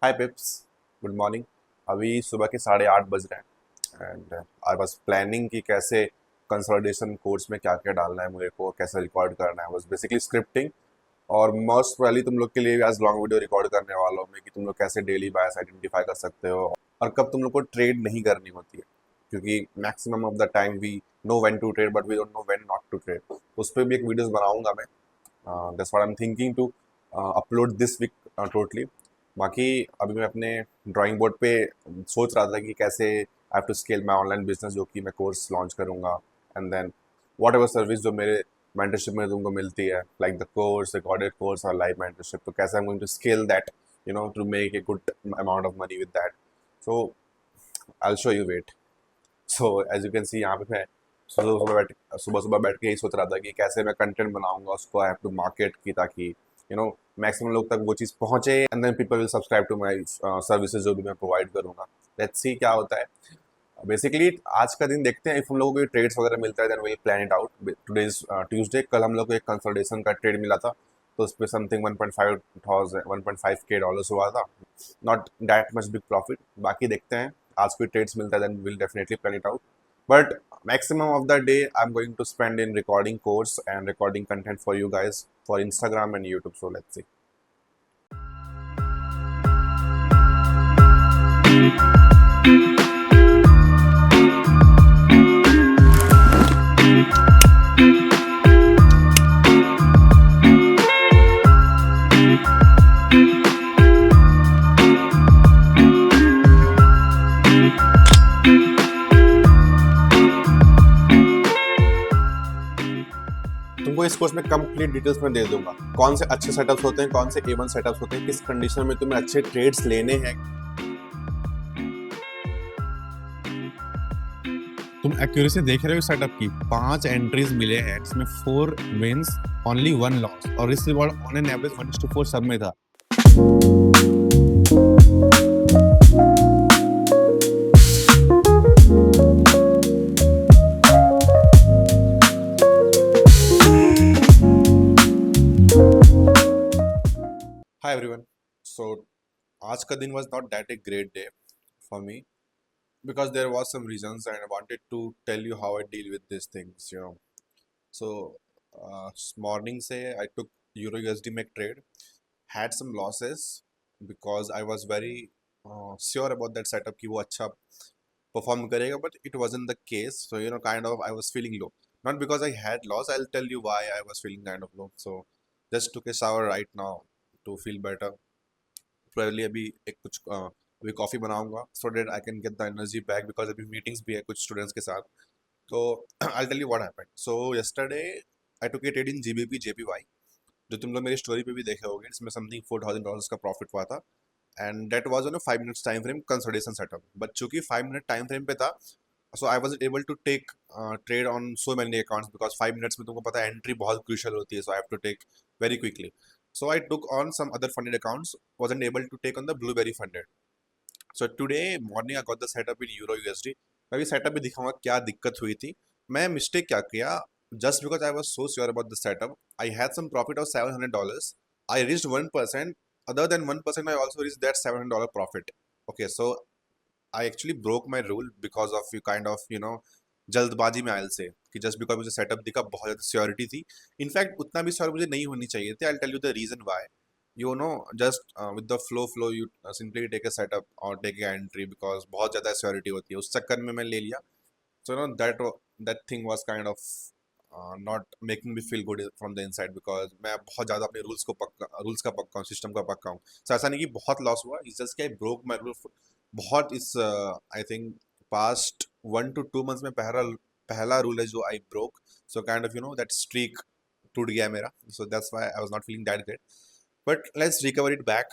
हाय पिप्स, good morning. अभी सुबह के 8:30 बज रहे हैं एंड आई वाज प्लानिंग कि कैसे कंसोलिडेशन कोर्स में क्या क्या डालना है मुझे को, कैसे रिकॉर्ड करना है, बस बेसिकली स्क्रिप्टिंग। और मोस्ट पहले तुम लोग के लिए आज लॉन्ग वीडियो रिकॉर्ड करने वाला हूँ मैं कि तुम लोग कैसे डेली बायस आइडेंटिफाई कर सकते हो और कब तुम लोग को ट्रेड नहीं करनी होती है, क्योंकि maximum of the time we know when to trade but we don't know when not to trade. उस पर भी एक वीडियोस बनाऊंगा मैं। That's what I am thinking to upload this week totally. बाकी अभी मैं अपने ड्राइंग बोर्ड पे सोच रहा था कि कैसे I have to scale my online business, जो कि मैं कोर्स लॉन्च करूंगा। And then whatever service जो मेरे मेंटरशिप में तुमको मिलती है, like the course, recorded course और लाइव मेंटरशिप, तो कैसे I am going to scale that, to make a good amount of money with that. So I will show you wait. So as you can see, यहाँ पे मैं सुबह सुबह बैठ के यही सोच रहा था कि कैसे मैं कंटेंट बनाऊंगा, उसको आई हैव टू मार्केट की, ताकि मैक्सिमम लोग तक वो चीज़ पहुंचे and then people will subscribe to my services जो भी मैं प्रोवाइड करूंगा। लेट्स सी क्या होता है। बेसिकली आज का दिन देखते हैं, इफ हम लोगों को ट्रेड्स वगैरह मिलता है then will plan it out. Today is Tuesday. कल हम लोग को एक कंसल्टेशन का ट्रेड मिला था, तो उस पर समथिंग 1.5 हुआ था। Not that much big profit. बाकी देखते हैं, आज कोई ट्रेड्स मिलता है then will definitely plan it out. But maximum of the day I'm going to spend in recording course and recording content for you guys for Instagram and YouTube. So let's see. तुमको इस course में complete details में दे दूंगा, कौन से अच्छे setups होते हैं, कौन से A1 सेटअप्स होते हैं, किस कंडीशन में तुम्हें अच्छे ट्रेड्स लेने हैं। तुम एक्यूरेसी देख रहे हो सेटअप की। 5 एंट्रीज मिले हैं जिसमें 4 विंस, ओनली 1 लॉस, और risk reward on an average 1:4 सब में था। Hi everyone. सो आज का दिन was not that a great day for me because there was some reasons and I wanted to tell you how I deal with these things. So morning say I took Euro USD make trade, had some losses because I was very sure about that setup कि वो अच्छा perform करेगा, but it wasn't the case. So kind of I was feeling low, not because I had loss. I'll tell you why I was feeling kind of low. So just took a shower right now to feel better. Probably अभी एक कुछ अभी coffee बनाऊंगा so that I can get the energy back, because अभी meetings भी है कुछ students के साथ। तो I'll tell you what happened. So yesterday I took a trade in GBP JPY, जो तुम लोग मेरी स्टोरी पे भी देखे होगे, इसमें समथिंग $4,000 का प्रॉफिट हुआ था। And that was on a 5 minutes time frame consolidation setup, but चूंकि 5 मिनट टाइम फ्रेम पे था, so I was able to take trade on so many accounts, because 5 minutes में तुमको पता है एंट्री बहुत क्रूशियल होती है, so I have to take very quickly. So I took on some other funded accounts, wasn't able to take on the Blueberry funded. So today morning I got the setup in Euro USD. मैं भी setup भी दिखाऊंगा क्या दिक्कत हुई थी, मैं mistake क्या किया. Just because I was so sure about the setup, I had some profit of $700. I reached 1%. Other than 1%, I also reached that $700 profit. Okay, so I actually broke my rule because of you kind of जल्दबाजी में oil से, कि just because मुझे setup दिखा, बहुत ज़्यादा सियोरिटी थी. In fact उतना भी श्योर मुझे नहीं होनी चाहिए थे. I tell you the reason why. Just with the flow you simply take a setup और टेक ए एंट्री, बिकॉज बहुत ज़्यादा सियोरिटी होती है, उस चक्कर में मैं ले लिया. So that thing was kind of not making me feel good from the inside, because मैं बहुत ज़्यादा अपने रूल्स का पक्का हूँ, सिस्टम का पक्का हूँ. सो ऐसा नहीं कि बहुत लॉस हुआ, इस जस्ट कि आई ब्रोक माई रूल. बहुत इस I think past 1 to 2 months में पहला रूल है जो I broke. So kind of that streak टूट गया मेरा. So that's why I was not feeling that great, but let's recover it back.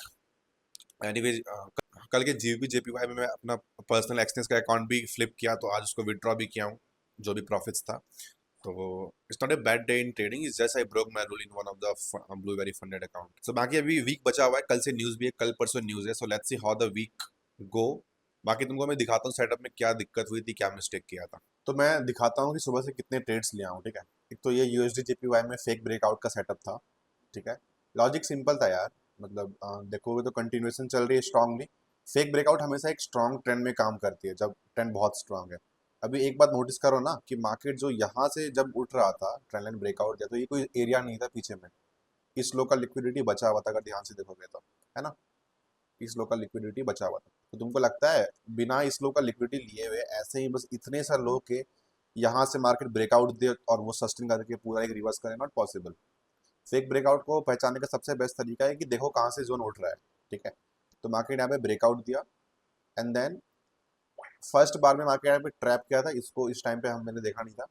Anyway, कल के जीबीपी जेपीवाई में मैं अपना पर्सनल एक्सचेंज का अकाउंट भी फ्लिप किया, तो आज उसको विड्रॉ भी किया हूँ, जो भी प्रॉफिट्स था. तो it's not a bad day in trading, is just I broke my rule in one of the Blueberry funded account. So बाकी अभी वीक बचा हुआ है, कल से न्यूज़ भी है, कल परसों न्यूज़ है. So let's see how the week go. बाकी तुमको मैं दिखाता हूँ सेटअप में क्या दिक्कत हुई थी, क्या मिस्टेक किया था. तो मैं दिखाता हूँ कि सुबह से कितने ट्रेड्स लिया हूँ. ठीक है, एक तो ये यूएसडी जेपीवाई में फेक ब्रेकआउट का सेटअप था. ठीक है, लॉजिक सिंपल था यार. मतलब देखोगे तो कंटिन्यूएशन चल रही है स्ट्रांगली। फेक ब्रेकआउट हमेशा एक स्ट्रांग ट्रेंड में काम करती है जब ट्रेंड बहुत स्ट्रांग है। अभी एक बात नोटिस करो ना कि मार्केट जो यहाँ से जब उठ रहा था ट्रेंड लाइन ब्रेकआउट दिया तो ये कोई एरिया नहीं था पीछे में, इस लो का लिक्विडिटी बचा हुआ था, अगर ध्यान से देखोगे तो, है ना, इस लो का लिक्विडिटी बचा हुआ था। तो तुमको लगता है बिना इस लो का लिक्विडिटी लिए हुए ऐसे ही बस इतने सा लो के यहाँ से मार्केट ब्रेकआउट दे और वो सस्टेन करके पूरा एक रिवर्स करे? Not possible. फेक ब्रेकआउट को पहचानने का सबसे बेस्ट तरीका है कि देखो कहाँ से जोन उठ रहा है, ठीक है। तो मार्केट यहाँ पे ब्रेकआउट दिया एंड देन फर्स्ट बार में मार्केट यहाँ पे ट्रैप किया था, इसको इस टाइम पे हम मैंने देखा नहीं था।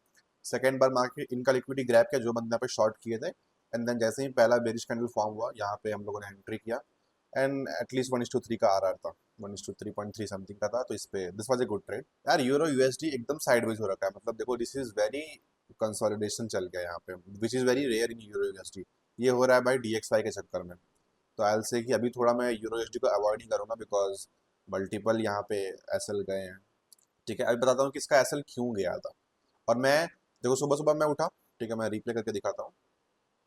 सेकेंड बार मार्केट इनका लिक्विडिटी ग्रैब किया जो बंदे यहाँ पे शॉर्ट किए थे, एंड देन जैसे ही पहला बेरिश कैंडल फॉर्म हुआ यहाँ पे हम लोगों ने एंट्री किया एंड एटलीस्ट 1:3 का आर था, 1:3.3 समथिंग का था। तो इस पे this was a good trade यार। यूरो यूएसडी एकदम साइडवेज हो रखा है, मतलब देखो दिस इज वेरी कंसोलिडेशन चल गया यहाँ पे, which is very rare in euro USD. ये हो रहा है भाई डीएक्सवाई के चक्कर में। तो आई से कि अभी थोड़ा मैं यूरो यूएसडी को अवॉइड ही करूंगा बिकॉज मल्टीपल यहाँ पे एसएल गए हैं, ठीक है। अभी बताता हूँ कि इसका एसएल क्यों गया था। और मैं देखो सुबह सुबह मैं उठा, ठीक है, मैं रिप्ले करके दिखाता हूँ।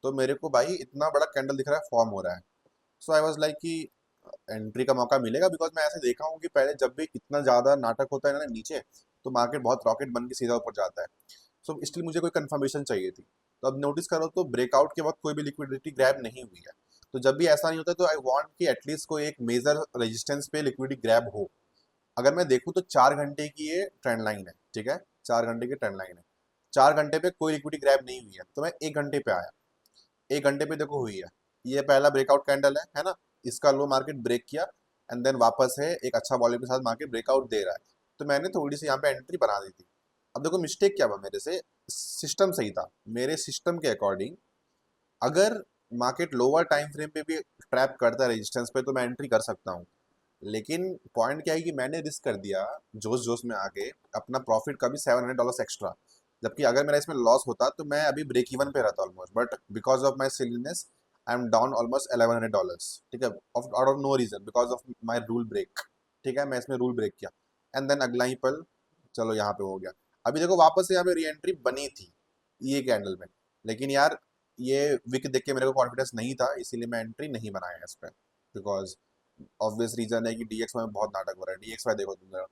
तो मेरे को भाई इतना बड़ा कैंडल दिख रहा है, फॉर्म हो रहा है। सो आई वाज लाइक कि एंट्री का मौका मिलेगा बिकॉज मैं ऐसे देखा हूँ कि पहले जब भी इतना ज़्यादा नाटक होता है ना नीचे, तो मार्केट बहुत रॉकेट बन के सीधा ऊपर जाता है। सो इसलिए मुझे कोई कंफर्मेशन चाहिए थी। तो अब नोटिस करो तो ब्रेकआउट के वक्त कोई भी लिक्विडिटी ग्रैब नहीं हुई है। तो जब भी ऐसा नहीं होता तो आई वांट कि एटलीस्ट कोई एक मेजर रेजिस्टेंस पे लिक्विडिटी ग्रैब हो। अगर मैं देखूँ तो 4 घंटे की ये ट्रेंड लाइन है, ठीक है, 4 घंटे की ट्रेंड लाइन है। 4 घंटे पे कोई लिक्विडिटी ग्रैब नहीं हुई है, तो मैं 1 घंटे पे आया। 1 घंटे पे देखो हुई है, ये पहला ब्रेकआउट कैंडल है ना। इसका लो मार्केट ब्रेक किया एंड देन वापस है एक अच्छा वॉल्यूम के साथ मार्केट ब्रेकआउट दे रहा है। तो मैंने थोड़ी सी यहाँ पे एंट्री बना दी थी। अब देखो मिस्टेक क्या हुआ मेरे से, सिस्टम सही था। मेरे सिस्टम के अकॉर्डिंग अगर मार्केट लोअर टाइम फ्रेम पे भी ट्रैप करता है रेजिस्टेंस पे तो मैं एंट्री कर सकता हूँ। लेकिन पॉइंट क्या है कि मैंने रिस्क कर दिया जोश जोश में आके अपना प्रॉफिट का भी $700 एक्स्ट्रा। जबकि अगर मेरा इसमें लॉस होता तो मैं अभी ब्रेक इवन पे रहता almost, but because of my silliness I am down almost $1100, ठीक है, out of no reason, because of my rule break, ठीक है। मैं इसमें रूल ब्रेक किया एंड देन अगला ही पल चलो यहाँ पे हो गया। अभी देखो वापस से यहाँ पे री एंट्री बनी थी ये कैंडल में, लेकिन यार ये विक देख के मेरे को कॉन्फिडेंस नहीं था, इसीलिए मैं एंट्री नहीं बनाया इस पर। बिकॉज ऑब्वियस रीजन है कि डीएक्स में बहुत नाटक हो रहा है। डीएक्स में देखो तुम जरा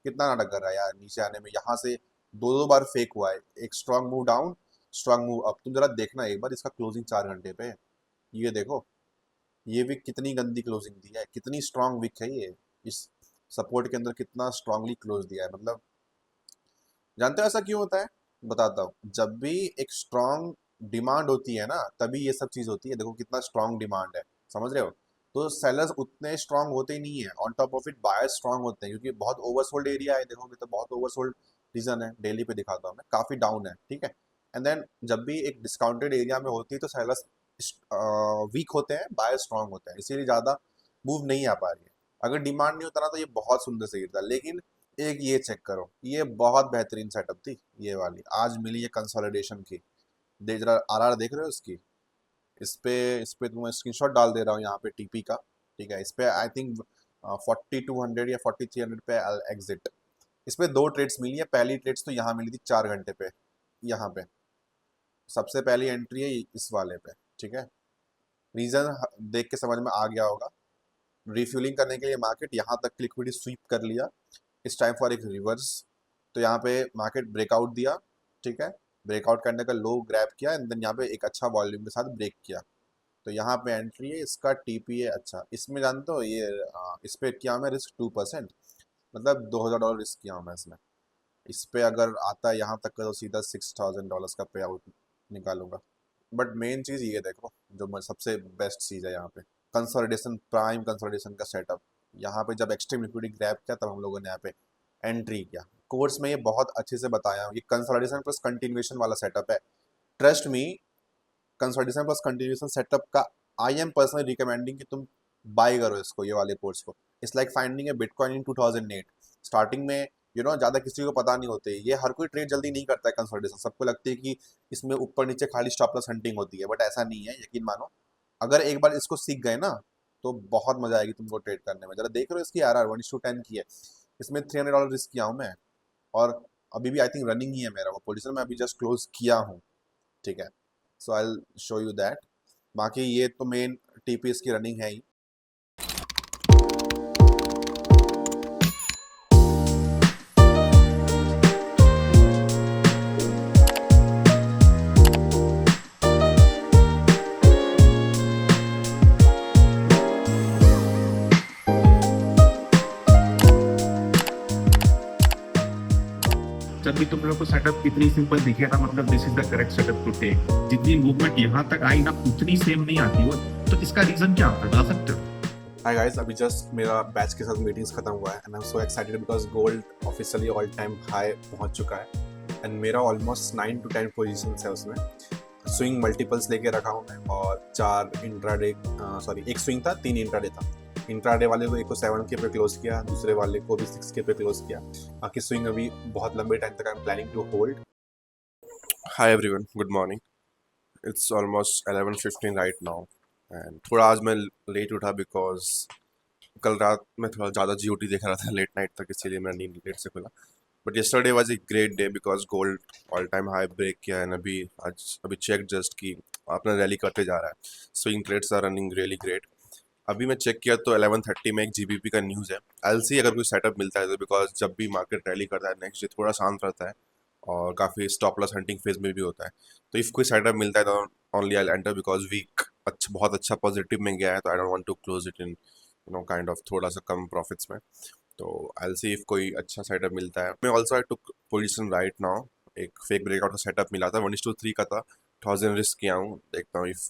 कितना नाटक कर रहा है यार नीचे आने में, यहाँ से दो दो बार फेक हुआ है, एक strong move down, strong move up. तुम जरा देखना एक बार इसका क्लोजिंग 4 घंटे पे, ये देखो ये विक कितनी गंदी क्लोजिंग दी है, कितनी स्ट्रांग विक है ये, इस सपोर्ट के अंदर कितना स्ट्रांगली क्लोज दिया है। मतलब जानते हो ऐसा क्यों होता है? बताता हूँ। जब भी एक स्ट्रांग डिमांड होती है ना तभी ये सब चीज होती है। देखो कितना स्ट्रांग डिमांड है, समझ रहे हो? तो सेलर्स उतने स्ट्रांग होते ही नहीं है, on top of it buyers strong होते हैं क्योंकि बहुत ओवरसोल्ड एरिया है। देखोगे तो बहुत ओवरसोल्ड रीजन है, डेली पे दिखाता हूँ मैं, काफी डाउन है, ठीक है। एंड देन जब भी एक डिस्काउंटेड एरिया में होती है तो सेलर्स वीक होते हैं, बायर्स स्ट्रांग होते हैं, इसीलिए ज्यादा मूव नहीं आ पा रही है। अगर डिमांड नहीं होता ना तो ये बहुत सुंदर से गिरता, लेकिन एक ये चेक करो, ये बहुत बेहतरीन सेटअप थी ये वाली, आज मिली है कंसोलिडेशन की। देख जरा आरआर देख रहे हो इसकी, इस पे तुम्हें स्क्रीनशॉट डाल दे रहा हूँ यहाँ पे टीपी का, ठीक है। इस पे आई थिंक 4200 या 4300 पे एग्जिट। इस पे दो ट्रेड्स मिली है, पहली ट्रेड्स तो यहाँ मिली थी 4 घंटे पे, यहाँ पे सबसे पहली एंट्री है इस वाले पे, ठीक है। रीजन देख के समझ में आ गया होगा, रिफ्यूलिंग करने के लिए मार्केट यहाँ तक लिक्विडिटी स्वीप कर लिया, इस टाइम फॉर एक रिवर्स। तो यहाँ पे मार्केट ब्रेकआउट दिया, ठीक है, ब्रेकआउट करने का लो ग्रैब किया एंड देन यहाँ पे एक अच्छा वॉल्यूम के साथ ब्रेक किया। तो यहाँ पे एंट्री है, इसका टीपी है अच्छा। इसमें जानते हो ये इस पे किया मैं रिस्क 2%, मतलब $2000 रिस्क किया हूँ मैं इसमें। इस पे अगर आता है यहाँ तक का तो सीधा $6000 का पे आउट निकालूंगा। बट मेन चीज़ ये देखो जो सबसे बेस्ट चीज़ है यहाँ पे, कंसोलिडेशन, प्राइम कंसोलिडेशन का सेटअप। यहाँ पे जब एक्सट्रीम लिक्विडिटी ग्रैब किया तब हम लोगों ने यहाँ पे एंट्री किया। कोर्स में ये बहुत अच्छे से बताया हूँ, ये कंसोलिडेशन प्लस कंटिन्यूएशन वाला सेटअप है। Trust me, consolidation plus continuation setup का आई एम पर्सनली रिकमेंडिंग कि तुम बाय करो इसको, ये वाले कोर्स को। It's like finding A bitcoin in 2008। Starting में ज़्यादा किसी को पता नहीं होते, ये हर कोई ट्रेड जल्दी नहीं करता है कंसोलिडेशन। सबको लगती है कि इसमें ऊपर नीचे खाली स्टॉप लॉस हंटिंग होती है, बट ऐसा नहीं है, यकीन मानो। अगर एक बार इसको सीख गए ना तो बहुत मजा आएगी तुमको ट्रेड करने में। जरा देख रहे हो इसकी आर आर 1:10 की है, इसमें $300 रिस्क किया हूँ मैं, और अभी भी आई थिंक रनिंग ही है मेरा वो पोजिशन, मैं अभी जस्ट क्लोज किया हूँ, ठीक है। So I show you that. बाकी ये तो मेन टीपी इसकी रनिंग है ही, तब भी तुम लोग को सेटअप कितनी सिंपल दिखे था, मतलब this is the correct setup to take. जितनी मूवमेंट यहाँ तक आई ना उतनी सेम नहीं आती वो, तो इसका रीजन क्या होता है बता सकते हो? हाय गाइस, अभी जस्ट मेरा बैच के साथ मीटिंग्स खत्म हुआ है and I am so excited because gold officially all time high पहुंच चुका है एंड मेरा ऑलमोस्ट 9 to 10 पोजीशंस है उसमें। स्विंग मल्टीपल्स लेके रखा हूँ मैं और 4 इंट्राडे, सॉरी एक स्विंग था 3 इंट्राडे था। इंट्राडे वाले को एक को 7K पे क्लोज किया, दूसरे वाले को भी 6K पे क्लोज किया। बाकी स्विंग अभी बहुत लंबे टाइम तक I am planning to hold. Hi everyone, good morning. It's almost 11:15 right now and थोड़ा आज मैं लेट उठा बिकॉज कल रात में थोड़ा ज़्यादा GOT देख रहा था लेट नाइट तक, इसीलिए मेरा नींद लेट से खुला। But yesterday was a great day because gold all time high break किया है। अभी चेक जस्ट की अपना रैली करते जा रहा है। Swing trades are running really great. अभी मैं चेक किया तो 11:30 में एक GBP का न्यूज़ है। आई सी अगर कोई सेटअप मिलता है तो, बिकॉज जब भी मार्केट रैली करता है नेक्स्ट डे थोड़ा शांत रहता है और काफ़ी स्टॉप लॉस हंटिंग फेज में भी होता है। तो इफ़ कोई सेटअप मिलता है तो only I enter because week बहुत अच्छा पॉजिटिव में गया है, तो I don't want to close it in kind of थोड़ा सा कम प्रॉफिट्स में। तो आई सी इफ कोई अच्छा सेटअप मिलता है। मैं also I took position right now. एक फेक ब्रेकआउट का सेटअप मिला था, 1:3 का था, 1000 रिस्क किया हूँ। देखता हूँ इफ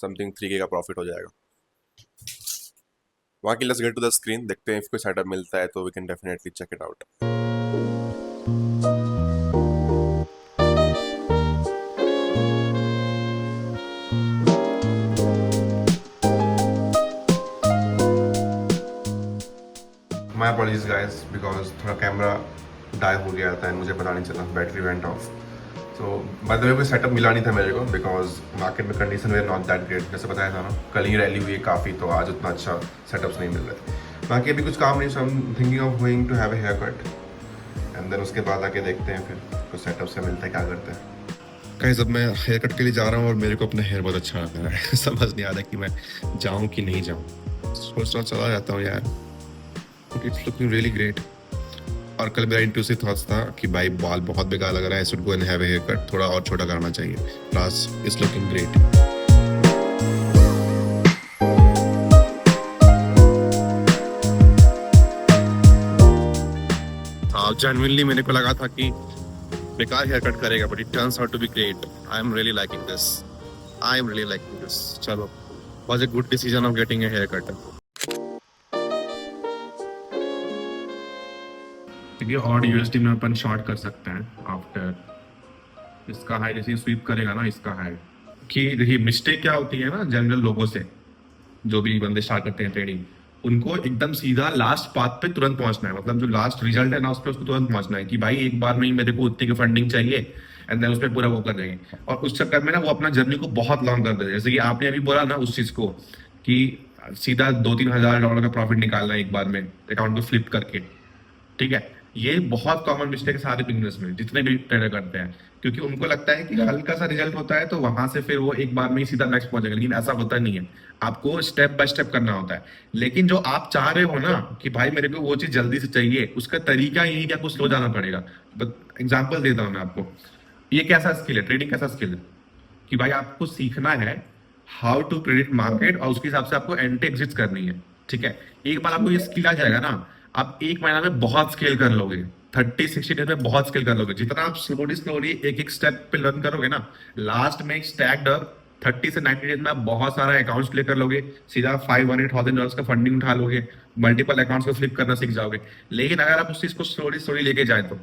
समथिंग 3K का प्रॉफिट हो जाएगा। बाकी let's get to the screen, देखते हैं इफ कोई सेटअप मिलता है तो we can definitely check it out. My apologies guys because थोड़ा कैमरा डाई हो गया था एंड मुझे पता नहीं चला, battery went off. So by the way कोई सेटअप मिला नहीं था मेरे को बिकॉज मार्केट में condition were not that great. जैसे बताया था ना, कल ही रैली हुई है काफ़ी, तो आज उतना अच्छा सेटअप्स नहीं मिल रहे। बाकी अभी कुछ काम नहीं, so I am thinking of going to have a haircut and then उसके बाद आके देखते हैं फिर कुछ सेटअप से मिलता है क्या करते हैं। गाइस अब मैं हेयर कट के लिए जा रहा हूँ और मेरे को अपना हेयर बहुत अच्छा लग रहा है समझ नहीं आ रहा कि मैं जाऊँ कि नहीं जाऊँ। सोच रहा चला जाता हूँ यार, इट्स लुकिंग रियली ग्रेट। और कल मेरा इंट्यूसिव थॉट्स था कि भाई बाल बहुत बेकार लग रहा है, I should go and have a haircut, थोड़ा और छोटा करना चाहिए। Plus it's looking great. Genuinely मेरे को लगा था कि बेकार हेयर कट करेगा, but it turns out to be great. I am really liking this, I am really liking this. चलो, was a good decision of getting a haircut. देखिए AUD USD में अपन शॉर्ट कर सकते हैं after इसका high, जैसे SVEEP करेगा ना इसका हाई। कि देखिए मिस्टेक क्या होती है ना जनरल लोगों से, जो भी बंदे स्टार्ट करते हैं ट्रेडिंग, उनको एकदम सीधा लास्ट पाथ पे तुरंत पहुंचना है। मतलब जो लास्ट रिजल्ट है ना उस पर उसको तुरंत पहुंचना है कि भाई एक बार में ही मेरे को उतनी की फंडिंग चाहिए एंड देन उस पर पूरा वो कर देंगे। और उस चक्कर में ना वो अपना जर्नी को बहुत लॉन्ग कर देते हैं। जैसे कि आपने अभी बोला ना उस चीज को कि सीधा $2-3 हज़ार का प्रॉफिट निकालना है एक बार में अकाउंट को फ्लिप करके, ठीक है। ये बहुत कॉमन मिस्टेक है सारे बिजनेस में, जितने भी ट्रेडर करते हैं, क्योंकि उनको लगता है कि हल्का सा रिजल्ट होता है तो वहां से फिर वो एक बार में ही सीधा नेक्स्ट पहुंचेगा, लेकिन ऐसा होता नहीं है। आपको स्टेप बाय स्टेप करना होता है। लेकिन जो आप चाह रहे हो ना कि भाई मेरे को वो चीज जल्दी से चाहिए, उसका तरीका यही कि आपको स्लो जाना पड़ेगा। एग्जाम्पल देता हूँ मैं आपको। ये कैसा स्किल है, ट्रेडिंग कैसा स्किल है कि भाई आपको सीखना है हाउ टू प्रेडिक्ट मार्केट और उसके हिसाब से आपको एंटी एग्जिट करनी है, ठीक है। एक बार आपको ये स्किल आ जाएगा ना, आप एक महीना में बहुत स्केल कर लोगे, 30-60 डेज में बहुत स्केल कर लोगे। जितना आप स्लोली स्लोली एक एक स्टेप पे लर्न करोगे ना, लास्ट में स्टैक्ड 30 से 90 डेज में आप बहुत सारा अकाउंट्स प्ले कर लोगे, सीधा $500,000 का फंडिंग उठा लोगे, मल्टीपल अकाउंट्स को फ्लिप करना सीख जाओगे। लेकिन अगर आप उस चीज को स्लोली स्लोली लेके जाए तो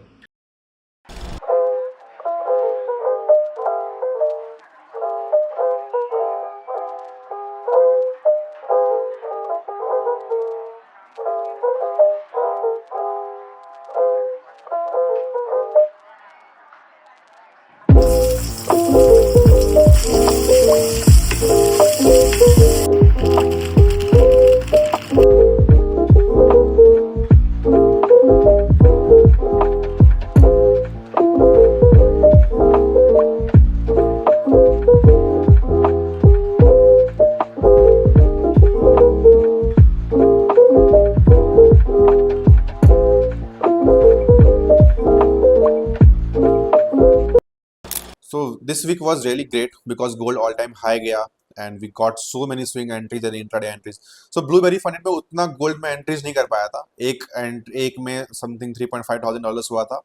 So this week was really great because gold all time high गया and we got so many swing entries and intraday entries. So Blueberry Fund पे उतना गोल्ड में एंट्रीज नहीं कर पाया था। एक में समथिंग $3,500 हुआ था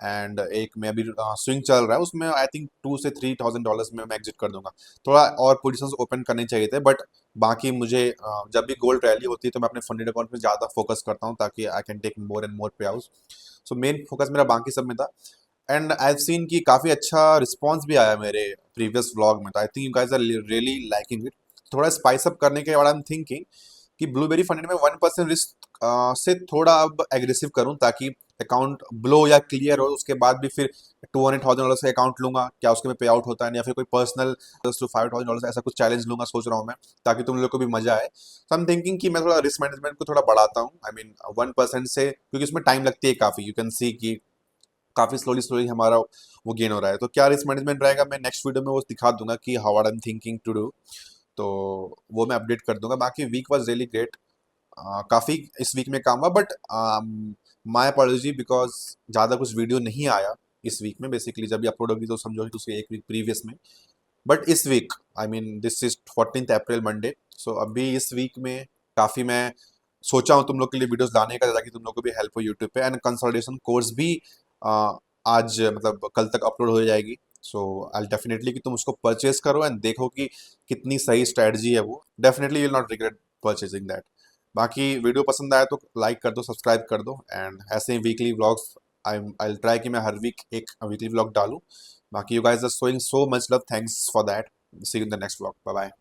एंड एक में अभी स्विंग चल रहा है, उसमें आई थिंक $2 से $3,000 में मैं एग्जिट कर दूंगा। थोड़ा और पोजीशंस ओपन करने चाहिए थे, बट बाकी मुझे जब भी गोल्ड रैली होती है तो मैं अपने फंडेड अकाउंट में ज़्यादा फोकस करता हूँ ताकि I can take more and more pay out. So main focus मेरा बाकी सब में था, एंड आई हैव सीन कि काफ़ी अच्छा रिस्पॉन्स भी आया मेरे प्रीवियस व्लॉग में, तो I think you guys are really liking it. थोड़ा स्पाइस अप करने के बाद आई एम थिंकिंग कि ब्लूबेरी फंड में 1% रिस्क से थोड़ा अब एग्रेसिव करूं ताकि अकाउंट ब्लो या क्लियर हो, उसके बाद भी फिर $200,000 से अकाउंट लूंगा, क्या उसके में पे आउट होता है, या फिर कोई पर्सनल टू $5,000 ऐसा कुछ चैलेंज लूंगा, सोच रहा हूँ मैं, ताकि तुम लोग को भी मजा आए। तो आई एम थिंकिंग कि मैं थोड़ा रिस्क मैनेजमेंट को थोड़ा बढ़ाता हूँ, आई मीन 1% से, क्योंकि उसमें टाइम लगती है काफ़ी, यू कैन सी कि काफ़ी स्लोली स्लोली हमारा वो गेन हो रहा है। तो क्या रिस्क मैनेजमेंट रहेगा, मैं नेक्स्ट वीडियो में वो दिखा दूंगा कि how I am thinking to do, तो वो मैं अपडेट कर दूंगा। बाकी वीक वॉज रियली ग्रेट, काफ़ी इस वीक में काम हुआ, बट माय अपॉलॉजी बिकॉज ज़्यादा कुछ वीडियो नहीं आया इस वीक में। बेसिकली जब भी अपलोड होगी तो समझो कि उसके एक वीक प्रीवियस में, बट इस week I mean this is 14th April Monday, so अभी इस वीक में काफ़ी मैं सोचा हूँ तुम लोग के लिए वीडियोस लाने का, ताकि तुम लोग को भी हेल्प हो यूट्यूब पे, एंड कंसल्टेशन कोर्स भी आज मतलब कल तक अपलोड हो जाएगी। सो आई डेफिनेटली कि तुम उसको परचेज करो एंड देखो कि कितनी सही स्ट्रैटेजी है वो, definitely you will not regret purchasing that. बाकी वीडियो पसंद आया तो लाइक कर दो, सब्सक्राइब कर दो, एंड ऐसे ही वीकली व्लॉग्स आई ट्राई कि मैं हर वीक एक वीकली व्लॉग डालूं। बाकी you guys are showing so much love, thanks for that, see you in the next vlog, bye bye.